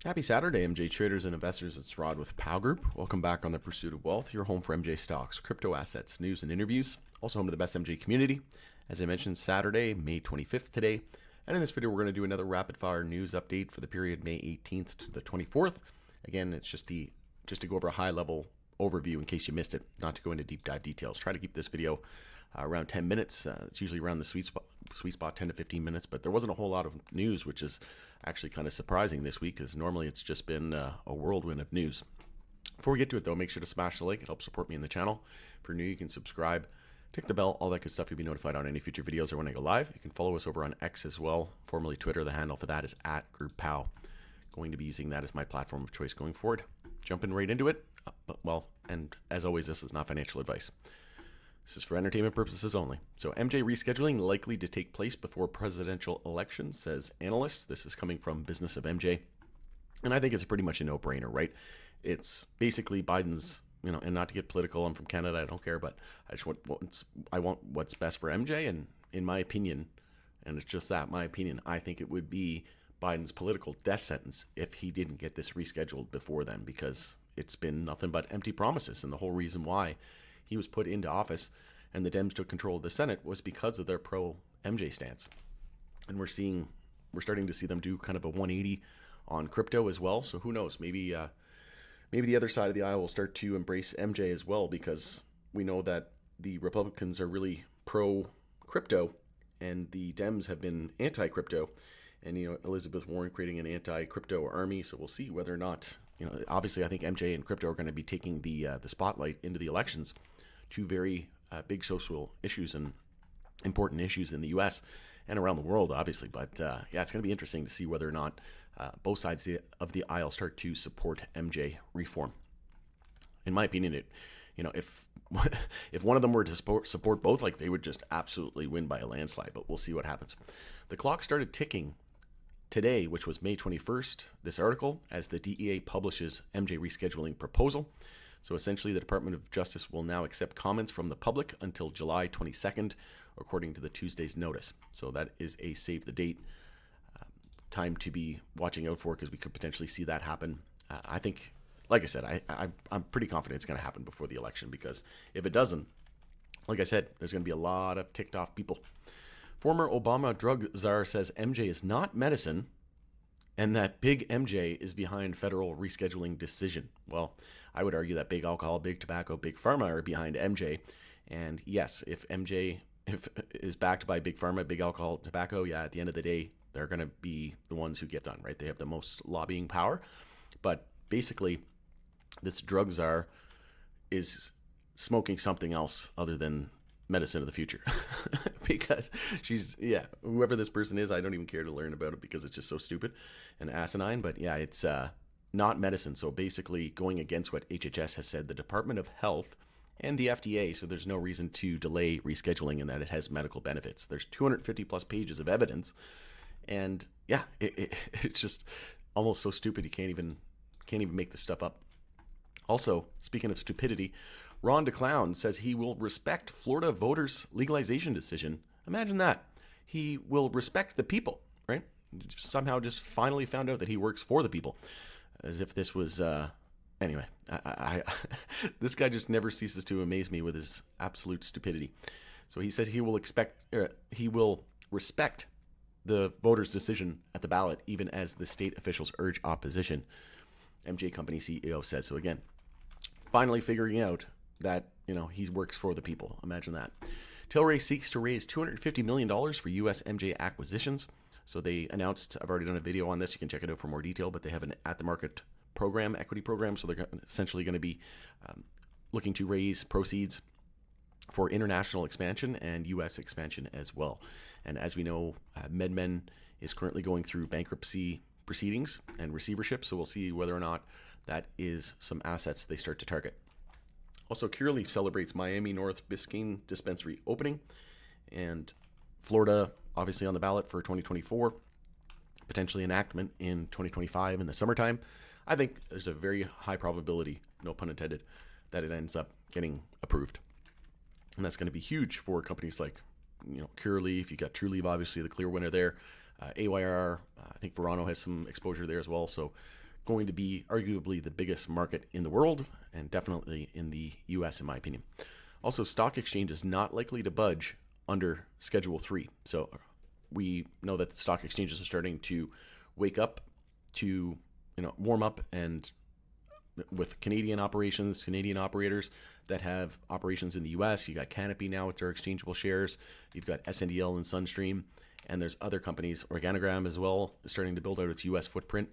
Happy Saturday, MJ traders and investors. It's Rod with Pow Group. Welcome back on the Pursuit of Wealth, your home for MJ stocks, crypto assets, news, and interviews. Also home to the best MJ community. As I mentioned, Saturday, May 25th today. And in this video, we're going to do another rapid fire news update for the period May 18th to the 24th. Again, it's just to go over a high level overview in case you missed it, not to go into deep dive details. Try to keep this video around 10 minutes. It's usually around the sweet spot 10 to 15 minutes, but there wasn't a whole lot of news, which is actually kind of surprising this week because normally it's just been a whirlwind of news. Before we get to it though, make sure to smash the like. It helps support me in the channel. If you're new, you can subscribe, tick the bell, all that good stuff. You'll be notified on any future videos or when I go live. You can follow us over on X as well, formerly Twitter. The handle for that is @GroupPow. Going to be using that as my platform of choice going forward. Jumping right into it. And as always, this is not financial advice. This is for entertainment purposes only. So MJ rescheduling likely to take place before presidential election, says analysts. This is coming from Business of MJ. And I think it's pretty much a no-brainer, right? It's basically Biden's, and not to get political, I'm from Canada, I don't care, but I want what's best for MJ. And in my opinion, and it's just that, my opinion, I think it would be Biden's political death sentence if he didn't get this rescheduled before then, because it's been nothing but empty promises. And the whole reason why he was put into office and the Dems took control of the Senate was because of their pro-MJ stance. And we're starting to see them do kind of a 180 on crypto as well. So who knows? Maybe the other side of the aisle will start to embrace MJ as well, because we know that the Republicans are really pro-crypto and the Dems have been anti-crypto. And, Elizabeth Warren creating an anti-crypto army. So we'll see whether or not, obviously I think MJ and crypto are going to be taking the spotlight into the elections. Two very big social issues and important issues in the U.S. and around the world, obviously. But it's going to be interesting to see whether or not both sides of the aisle start to support MJ reform. In my opinion, if one of them were to support both, like, they would just absolutely win by a landslide. But we'll see what happens. The clock started ticking today, which was May 21st, this article, as the DEA publishes MJ rescheduling proposal. So essentially, the Department of Justice will now accept comments from the public until July 22nd, according to the Tuesday's notice. So that is a save the date time to be watching out for, because we could potentially see that happen. I think, like I said, I'm pretty confident it's going to happen before the election, because if it doesn't, like I said, there's going to be a lot of ticked off people. Former Obama drug czar says MJ is not medicine and that Big MJ is behind federal rescheduling decision. Well, I would argue that big alcohol, big tobacco, big pharma are behind MJ. And yes, if MJ is backed by big pharma, big alcohol, tobacco, at the end of the day, they're going to be the ones who get done, right? They have the most lobbying power. But basically, this drug czar is smoking something else other than medicine of the future. Because whoever this person is, I don't even care to learn about it because it's just so stupid and asinine. But it's not medicine. So basically going against what HHS has said, the Department of Health and the FDA. So there's no reason to delay rescheduling in that it has medical benefits. There's 250 plus pages of evidence. And it's just almost so stupid you can't even make this stuff up. Also, speaking of stupidity, Ron DeClown says he will respect Florida voters' legalization decision. Imagine that. He will respect the people, right? Somehow just finally found out that he works for the people. As if this was... Anyway, this guy just never ceases to amaze me with his absolute stupidity. So he says he will respect the voters' decision at the ballot, even as the state officials urge opposition, MJ Company CEO says. So again, finally figuring out that, he works for the people. Imagine that. Tilray seeks to raise $250 million for U.S. MJ acquisitions. So they announced, I've already done a video on this, you can check it out for more detail, but they have an at-the-market program, equity program. So they're essentially going to be looking to raise proceeds for international expansion and U.S. expansion as well. And as we know, MedMen is currently going through bankruptcy proceedings and receivership. So we'll see whether or not that is some assets they start to target. Also, Curaleaf celebrates Miami North Biscayne dispensary opening, and Florida obviously on the ballot for 2024, potentially enactment in 2025 in the summertime. I think there's a very high probability, no pun intended, that it ends up getting approved. And that's going to be huge for companies like, Curaleaf. You got Trulieve, obviously the clear winner there. AYR, I think Verano has some exposure there as well. So going to be arguably the biggest market in the world, and definitely in the US, in my opinion. Also, stock exchange is not likely to budge under Schedule 3. So we know that the stock exchanges are starting to wake up, to warm up, and with Canadian operations, Canadian operators that have operations in the US. You got Cannabis now with their exchangeable shares. You've got SNDL and Sunstream, and there's other companies. Organogram as well is starting to build out its US footprint.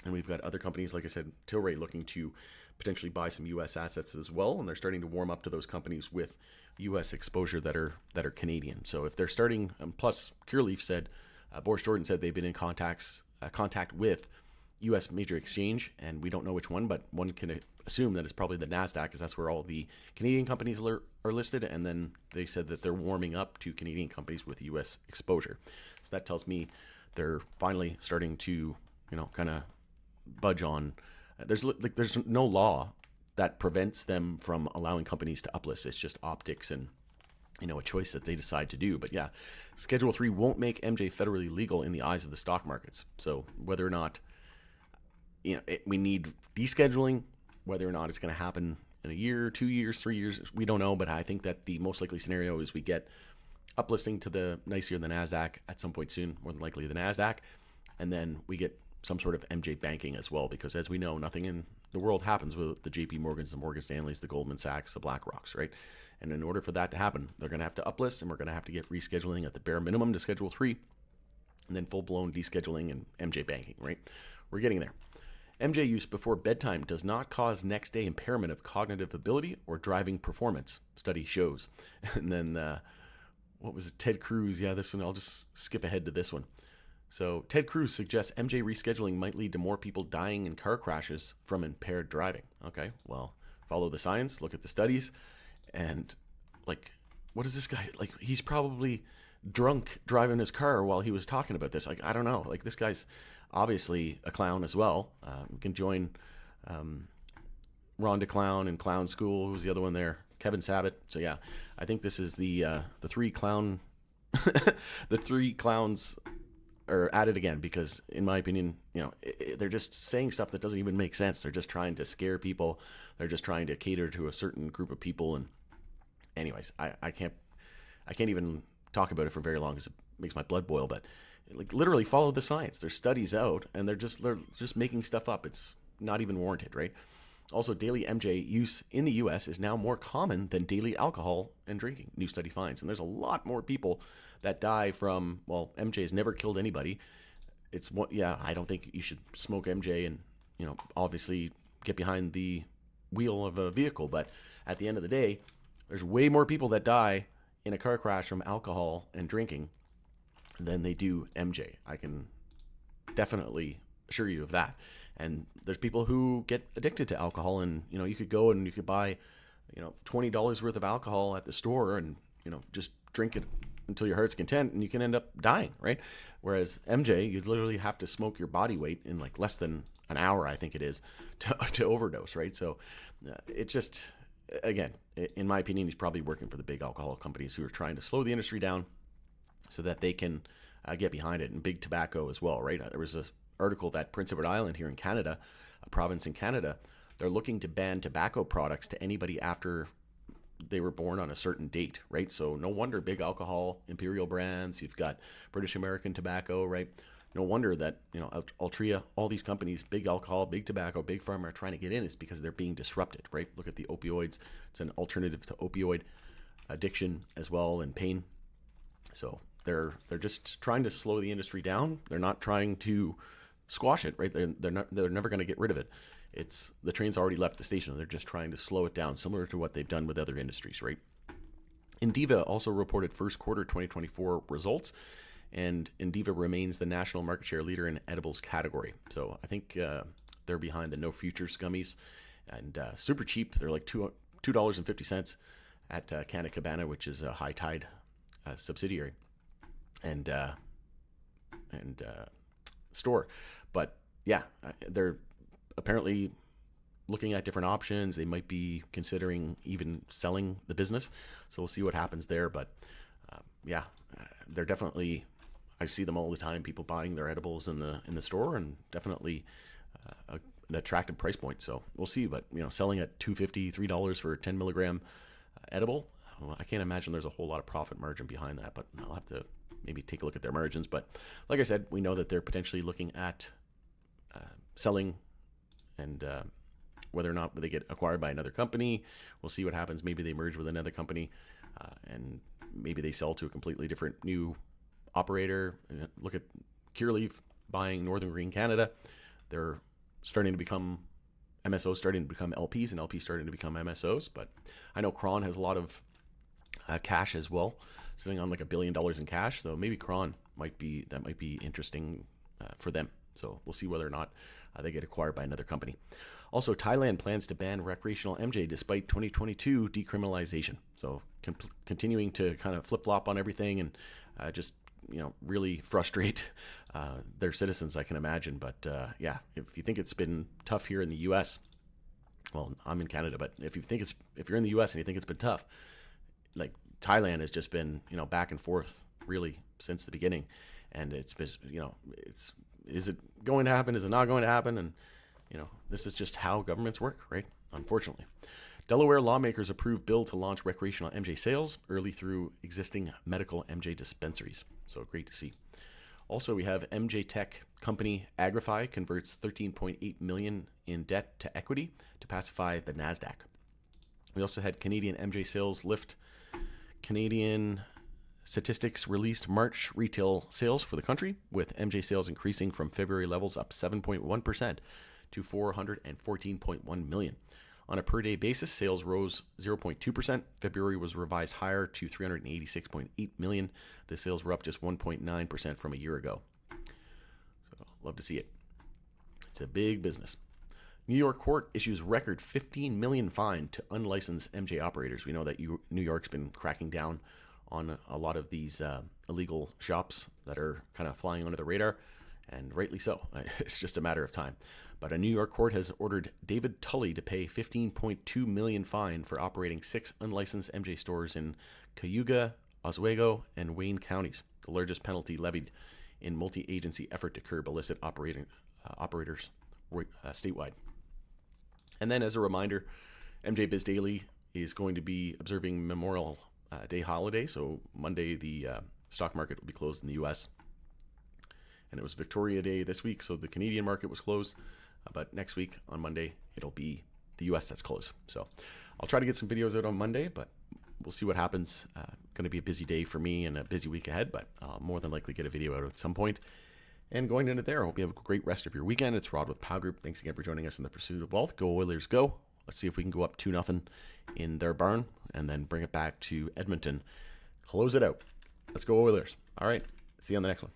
And we've got other companies, like I said, Tilray, looking to potentially buy some U.S. assets as well, and they're starting to warm up to those companies with U.S. exposure that are Canadian. So if they're starting, plus Cureleaf said, Boris Jordan said they've been in contact with U.S. major exchange, and we don't know which one, but one can assume that it's probably the NASDAQ, because that's where all the Canadian companies are listed, and then they said that they're warming up to Canadian companies with U.S. exposure. So that tells me they're finally starting to, kind of budge on. There's no law that prevents them from allowing companies to uplist. It's just optics and a choice that they decide to do. But yeah, Schedule 3 won't make MJ federally legal in the eyes of the stock markets. So whether or not we need descheduling, whether or not it's going to happen in a year, 2 years, 3 years, we don't know. But I think that the most likely scenario is we get uplisting to the nicer the NASDAQ at some point soon, more than likely the NASDAQ, and then we get some sort of MJ banking as well, because as we know, nothing in the world happens with the JP Morgans, the Morgan Stanleys, the Goldman Sachs, the BlackRocks, right? And in order for that to happen, they're going to have to uplist, and we're going to have to get rescheduling at the bare minimum to Schedule 3, and then full-blown descheduling and MJ banking, right? We're getting there. MJ use before bedtime does not cause next-day impairment of cognitive ability or driving performance, study shows. And then, what was it? Ted Cruz. Yeah, this one, I'll just skip ahead to this one. So Ted Cruz suggests MJ rescheduling might lead to more people dying in car crashes from impaired driving. Okay, well, follow the science, look at the studies, and what is this guy, he's probably drunk driving his car while he was talking about this. I don't know. This guy's obviously a clown as well. We can join Rhonda Clown and Clown School. Who's the other one there? Kevin Sabat. So yeah, I think this is the three clowns are at it again, because in my opinion, they're just saying stuff that doesn't even make sense. They're just trying to scare people. They're just trying to cater to a certain group of people. And anyways, I can't even talk about it for very long because it makes my blood boil. But literally follow the science. There's studies out, and they're just making stuff up. It's not even warranted, right? Also, daily MJ use in the U.S. is now more common than daily alcohol and drinking, new study finds. And there's a lot more people that die from, MJ has never killed anybody. I don't think you should smoke MJ and, obviously get behind the wheel of a vehicle. But at the end of the day, there's way more people that die in a car crash from alcohol and drinking than they do MJ. I can definitely assure you of that. And there's people who get addicted to alcohol, and you could go and you could buy $20 worth of alcohol at the store and just drink it until your heart's content, and you can end up dying, right? Whereas MJ, you'd literally have to smoke your body weight in less than an hour, I think it is, to overdose, right? So it just, again, in my opinion, he's probably working for the big alcohol companies who are trying to slow the industry down so that they can get behind it, and big tobacco as well, right? There was an article that Prince Edward Island here in Canada, a province in Canada, they're looking to ban tobacco products to anybody after they were born on a certain date, right? So no wonder big alcohol, Imperial Brands, you've got British American Tobacco, right? No wonder that, Altria, all these companies, big alcohol, big tobacco, big pharma are trying to get in. It's because they're being disrupted, right? Look at the opioids. It's an alternative to opioid addiction as well, and pain. So they're just trying to slow the industry down. They're not trying to squash it, right? They're never going to get rid of it. It's the train's already left the station. They're just trying to slow it down, similar to what they've done with other industries, right? Indiva also reported first quarter 2024 results, and Indiva remains the national market share leader in edibles category. So I think they're behind the No Futures gummies, and super cheap. They're like $2.50 at Canna Cabana, which is a High Tide subsidiary and store. But yeah, they're apparently looking at different options. They might be considering even selling the business. So we'll see what happens there. But they're definitely, I see them all the time, people buying their edibles in the store, and definitely an attractive price point. So we'll see. But selling at $2.50, $3 for a 10 milligram edible, well, I can't imagine there's a whole lot of profit margin behind that. But I'll have to maybe take a look at their margins. But like I said, we know that they're potentially looking at selling, and whether or not they get acquired by another company, we'll see what happens. Maybe they merge with another company, and maybe they sell to a completely different new operator. Look at Cureleaf buying Northern Green Canada. They're starting to become MSOs, starting to become LPs, and LPs starting to become MSOs. But I know Cron has a lot of cash as well, sitting on like $1 billion in cash. So maybe Cron might be interesting for them. So we'll see whether or not they get acquired by another company. Also, Thailand plans to ban recreational MJ despite 2022 decriminalization. So continuing to kind of flip-flop on everything and just really frustrate their citizens, I can imagine. But yeah, if you think it's been tough here in the U.S., well, I'm in Canada, but if you're in the U.S. and you think it's been tough, like Thailand has just been back and forth really since the beginning, and it's been is it going to happen? Is it not going to happen? And this is just how governments work, right? Unfortunately. Delaware lawmakers approve bill to launch recreational MJ sales early through existing medical MJ dispensaries. So great to see. Also, we have MJ Tech company Agrify converts $13.8 million in debt to equity to pacify the NASDAQ. We also had Canadian MJ sales lift. Canadian statistics released March retail sales for the country, with MJ sales increasing from February levels up 7.1% to $414.1 million. On a per-day basis, sales rose 0.2%. February was revised higher to $386.8 million. The sales were up just 1.9% from a year ago. So, love to see it. It's a big business. New York court issues record $15 million fine to unlicensed MJ operators. We know that New York's been cracking down on a lot of these illegal shops that are kind of flying under the radar, and rightly so. It's just a matter of time. But a New York court has ordered David Tully to pay $15.2 million fine for operating 6 unlicensed MJ stores in Cayuga, Oswego, and Wayne counties, the largest penalty levied in multi-agency effort to curb illicit operators statewide. And then as a reminder, MJ Biz Daily is going to be observing Memorial Day holiday. So Monday, the stock market will be closed in the U.S. And it was Victoria Day this week, so the Canadian market was closed. But next week on Monday, it'll be the U.S. that's closed. So I'll try to get some videos out on Monday, but we'll see what happens. Going to be a busy day for me and a busy week ahead, but I'll more than likely get a video out at some point. And going into there, I hope you have a great rest of your weekend. It's Rod with Pow Group. Thanks again for joining us in the pursuit of wealth. Go Oilers, go. Let's see if we can go up 2-0 in their barn and then bring it back to Edmonton. Close it out. Let's go Oilers. All right. See you on the next one.